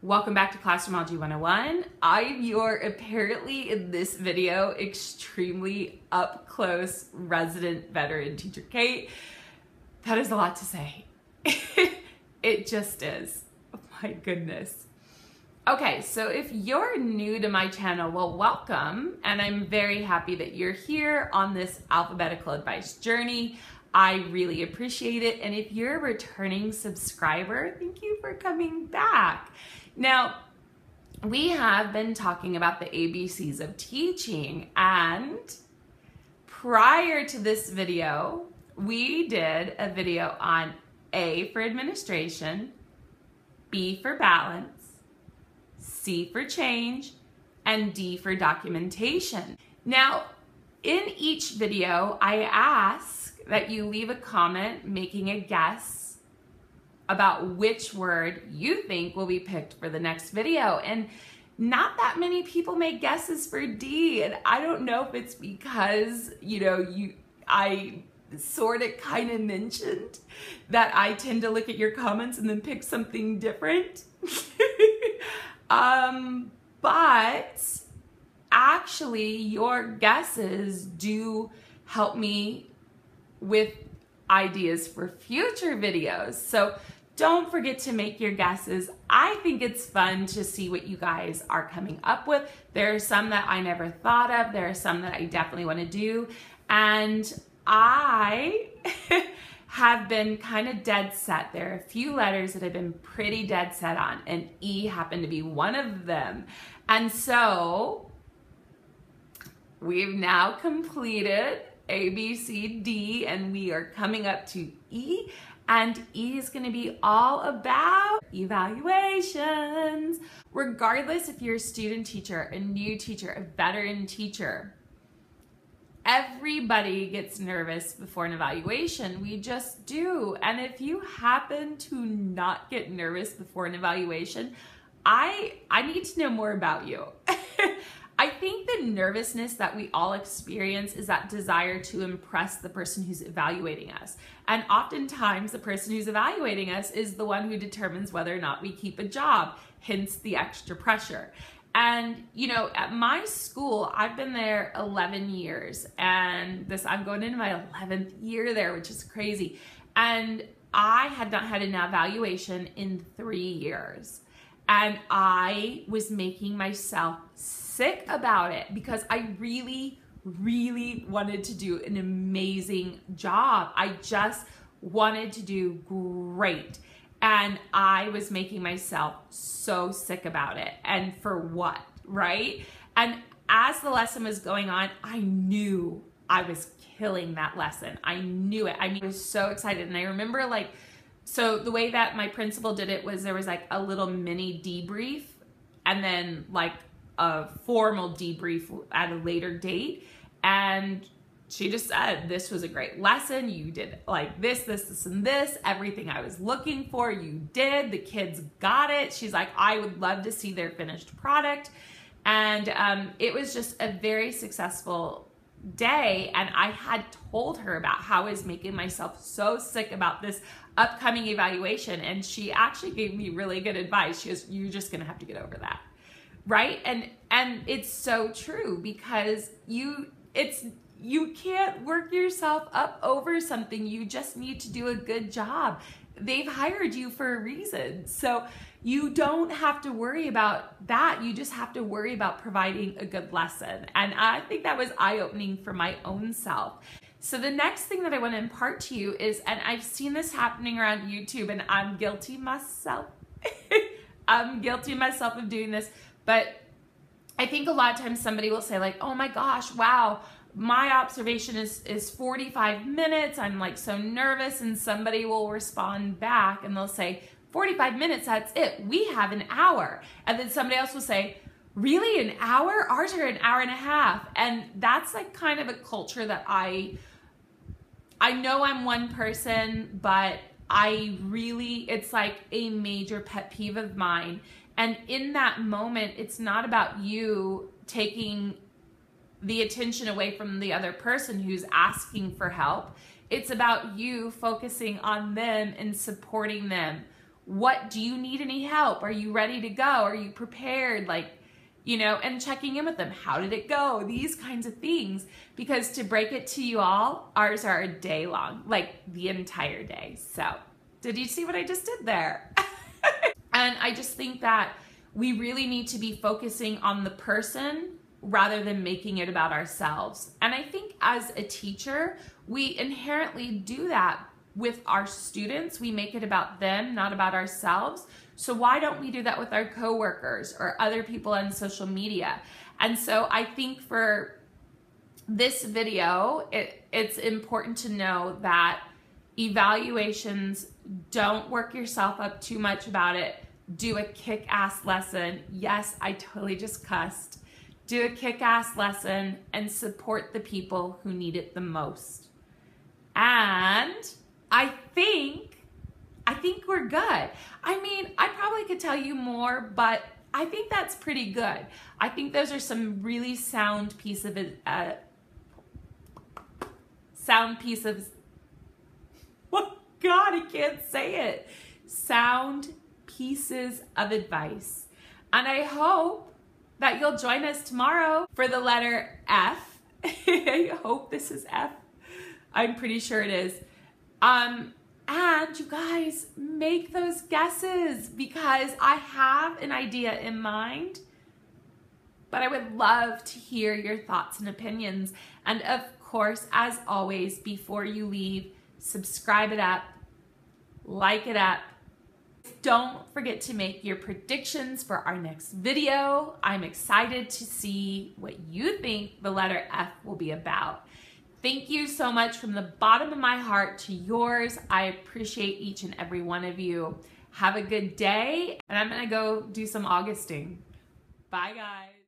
Welcome back to Classroomology 101. I'm your, apparently in this video, extremely up close resident veteran teacher, Kate. That is a lot to say. It just is. Oh my goodness. Okay, so if you're new to my channel, well, welcome, and I'm very happy that you're here on this alphabetical advice journey. I really appreciate it, and if you're a returning subscriber, thank you for coming back. Now, we have been talking about the ABCs of teaching, and prior to this video, we did a video on A for administration, B for balance, C for change, and D for documentation. Now, in each video, I ask that you leave a comment making a guess about which word you think will be picked for the next video. And not that many people make guesses for D, and I don't know if it's because, I sort of kind of mentioned that I tend to look at your comments and then pick something different. But actually your guesses do help me with ideas for future videos. So don't forget to make your guesses. I think it's fun to see what you guys are coming up with. There are some that I never thought of. There are some that I definitely want to do. And I have been kind of dead set. There are a few letters that I've been pretty dead set on, and E happened to be one of them. And so we've now completed A, B, C, D, and we are coming up to E, and E is going to be all about evaluations. Regardless if you're a student teacher, a new teacher, a veteran teacher, everybody gets nervous before an evaluation. We just do. And if you happen to not get nervous before an evaluation, I need to know more about you. I think the nervousness that we all experience is that desire to impress the person who's evaluating us. And oftentimes the person who's evaluating us is the one who determines whether or not we keep a job, hence the extra pressure. And, at my school, I've been there 11 years, and I'm going into my 11th year there, which is crazy. And I had not had an evaluation in 3 years. And I was making myself sick about it because I really, really wanted to do an amazing job. I just wanted to do great. And I was making myself so sick about it. And for what, right? And as the lesson was going on, I knew I was killing that lesson. I knew it. I was so excited. And I remember so the way that my principal did it was there was a little mini debrief and then a formal debrief at a later date. And she just said, this was a great lesson. You did this, and this. Everything I was looking for, you did. The kids got it. She's like, I would love to see their finished product. And it was just a very successful day. And I had told her about how I was making myself so sick about this upcoming evaluation. And she actually gave me really good advice. She goes, you're just going to have to get over that. Right? And it's so true because you can't work yourself up over something. You just need to do a good job. They've hired you for a reason. So you don't have to worry about that. You just have to worry about providing a good lesson. And I think that was eye-opening for my own self. So the next thing that I want to impart to you is, and I've seen this happening around YouTube, and I'm guilty myself. I'm guilty myself of doing this, but I think a lot of times somebody will say oh my gosh, wow, my observation is 45 minutes. I'm so nervous. And somebody will respond back and they'll say, 45 minutes, that's it. We have an hour. And then somebody else will say, really, an hour? Ours are an hour and a half. And that's kind of a culture that I know I'm one person, but it's a major pet peeve of mine. And in that moment, it's not about you taking the attention away from the other person who's asking for help. It's about you focusing on them and supporting them What do you need any help? Are you ready to go? Are you prepared? Like, you know, and checking in with them. How did it go? These kinds of things. Because to break it to you all, ours are a day long, like the entire day. So, did you see what I just did there? And I just think that we really need to be focusing on the person rather than making it about ourselves. And I think as a teacher, we inherently do that with our students. We make it about them, not about ourselves. So why don't we do that with our coworkers or other people on social media? And so I think for this video, it's important to know that evaluations, don't work yourself up too much about it. Do a kick-ass lesson. Yes, I totally just cussed. Do a kick-ass lesson and support the people who need it the most. And I think we're good. I mean, I probably could tell you more, but I think that's pretty good. I think those are some really sound pieces of oh God, I can't say it. Sound pieces of advice. And I hope that you'll join us tomorrow for the letter F. I hope this is F. I'm pretty sure it is. And you guys, make those guesses because I have an idea in mind, but I would love to hear your thoughts and opinions. And of course, as always, before you leave, subscribe it up, like it up. Don't forget to make your predictions for our next video. I'm excited to see what you think the letter F will be about. Thank you so much from the bottom of my heart to yours. I appreciate each and every one of you. Have a good day, and I'm gonna go do some Augusting. Bye, guys.